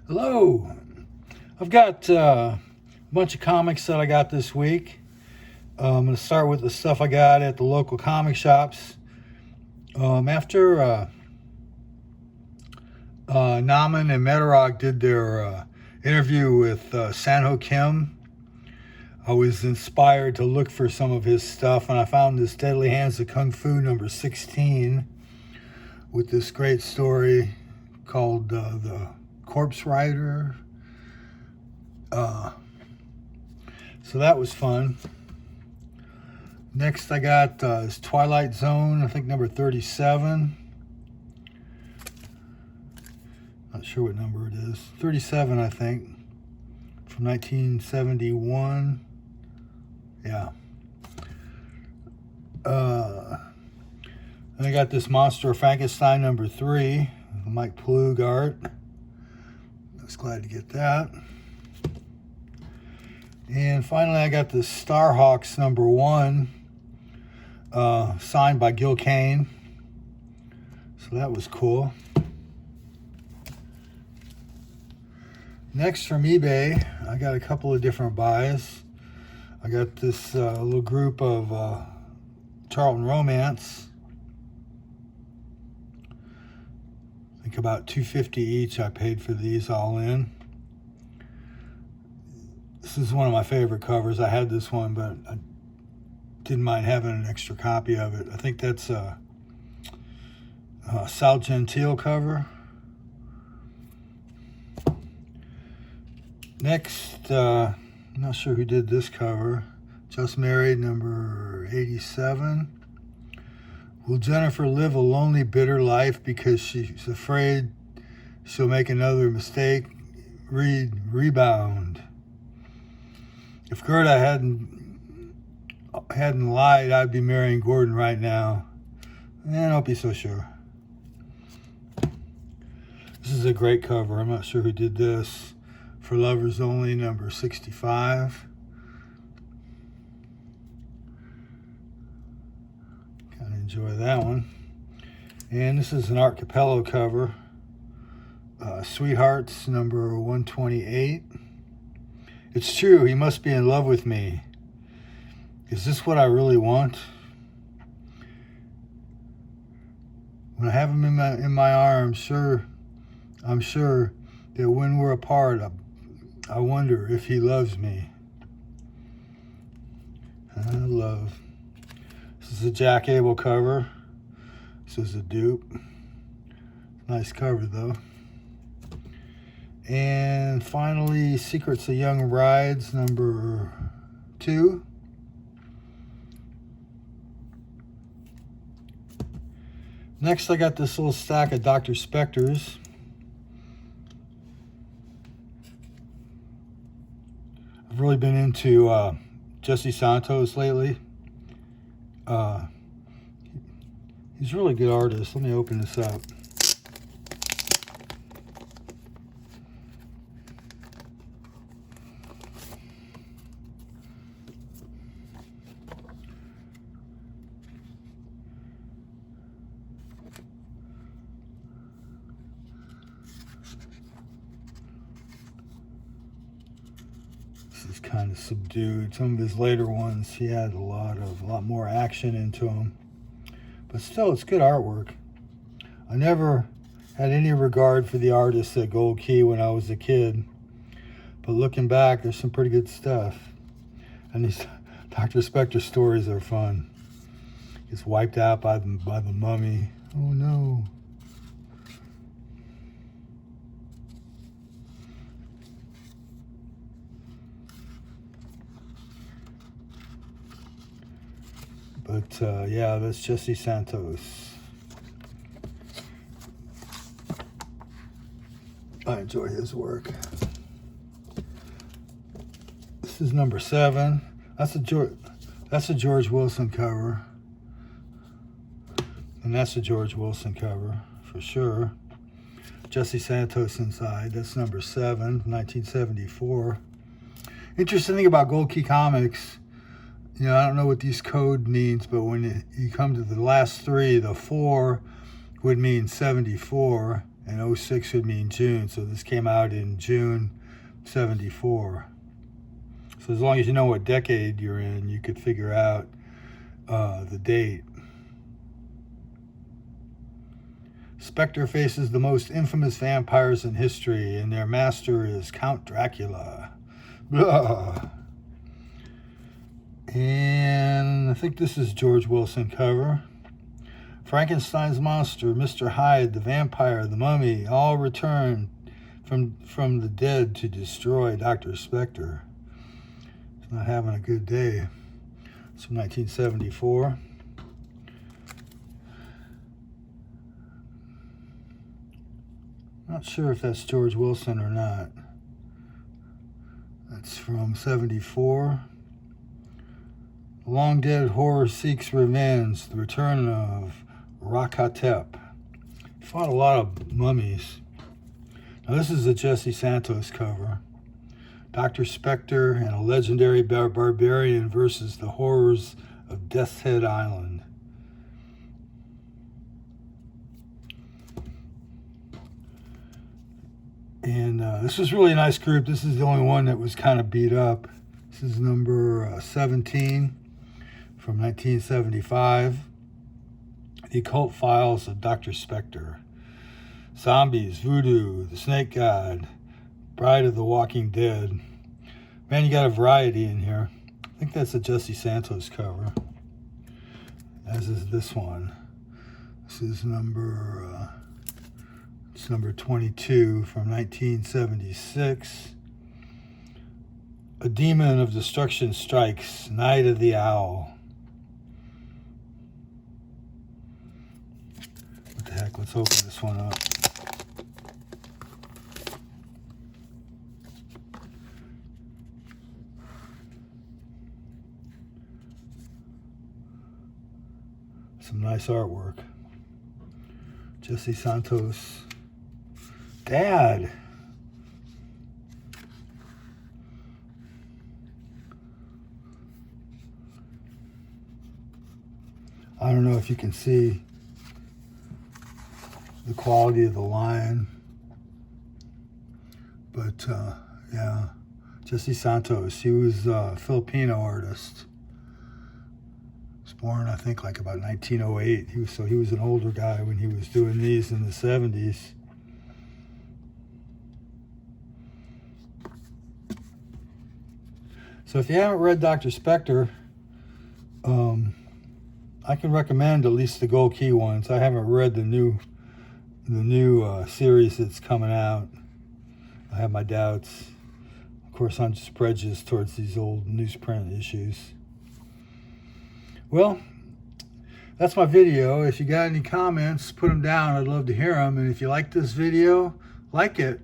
Hello. I've got a bunch of comics that I got this week. I'm going to start with the stuff I got at the local comic shops. After Nauman and Medarog did their interview with Sanho Kim, I was inspired to look for some of his stuff, and I found this Deadly Hands of Kung Fu number 16 with this great story called The Corpse Rider. So that was fun. Next I got is Twilight Zone, I think number 37. Not sure what number it is. 37, I think. From 1971. Yeah. Then I got this Monster of Frankenstein number 3. Mike Plug art. I was glad to get that. And finally, I got the Starhawks number 1, signed by Gil Kane. So that was cool. Next from eBay, I got a couple of different buys. I got this little group of Charlton Romance. I think about $2.50 each I paid for these all in. This is one of my favorite covers. I had this one, but I didn't mind having an extra copy of it. I think that's a Sal Gentile cover. Next, I'm not sure who did this cover. Just Married, number 87. Will Jennifer live a lonely, bitter life because she's afraid she'll make another mistake? Read Rebound. If Gerda hadn't lied, I'd be marrying Gordon right now. Don't be so sure. This is a great cover. I'm not sure who did this. For Lovers Only, number 65. Kind of enjoy that one. And this is an Art Capello cover. Sweethearts, number 128. It's true, he must be in love with me. Is this what I really want? When I have him in my arms, I'm sure that when we're apart, I wonder if he loves me. Love. This is a Jack Abel cover. This is a dupe. Nice cover though. And finally, Secrets of Young Brides, number 2. Next, I got this little stack of Dr. Spectors. I've really been into Jesse Santos lately. He's a really good artist. Let me open this up. Is kind of subdued. Some of his later ones, he had a lot more action into them, but still, it's good artwork. I never had any regard for the artists at Gold Key when I was a kid, but looking back, there's some pretty good stuff. And these Dr. Spector stories are fun. Gets wiped out by the mummy. Oh no. But yeah, that's Jesse Santos. I enjoy his work. This is number 7. That's a George Wilson cover. And that's a George Wilson cover for sure. Jesse Santos inside. That's number 7, 1974. Interesting thing about Gold Key Comics, you know, I don't know what these code means, but when you come to the last 3, the 4 would mean 74, and 06 would mean June. So this came out in June 74. So as long as you know what decade you're in, you could figure out the date. Spectre faces the most infamous vampires in history, and their master is Count Dracula. Blah. And I think this is George Wilson cover. Frankenstein's monster, Mr. Hyde, the vampire, the mummy, all return from the dead to destroy Dr. Spectre. He's not having a good day. It's from 1974. Not sure if that's George Wilson or not. That's from 74. Long Dead Horror Seeks Revenge, the return of Rakatep. He fought a lot of mummies. Now this is a Jesse Santos cover. Dr. Spectre and a legendary barbarian versus the horrors of Death's Head Island. And this was really a nice group. This is the only one that was kind of beat up. This is number 17 from 1975. The Occult Files of Dr. Spectre. Zombies, Voodoo, The Snake God, Bride of the Walking Dead. Man, you got a variety in here. I think that's a Jesse Santos cover, as is this one. This is number 22 from 1976. A Demon of Destruction Strikes, Night of the Owl. What the heck, let's open this one up. Some nice artwork. Jesse Santos. Dad. I don't know if you can see the quality of the line, but yeah, Jesse Santos. He was a Filipino artist. Was born, I think, like about 1908. He was an older guy when he was doing these in the 70s. So if you haven't read Dr. Spectre, I can recommend at least the Gold Key ones. I haven't read the new series that's coming out. I have my doubts. Of course, I'm just prejudiced towards these old newsprint issues. Well, that's my video. If you got any comments, put them down. I'd love to hear them. And if you like this video, like it.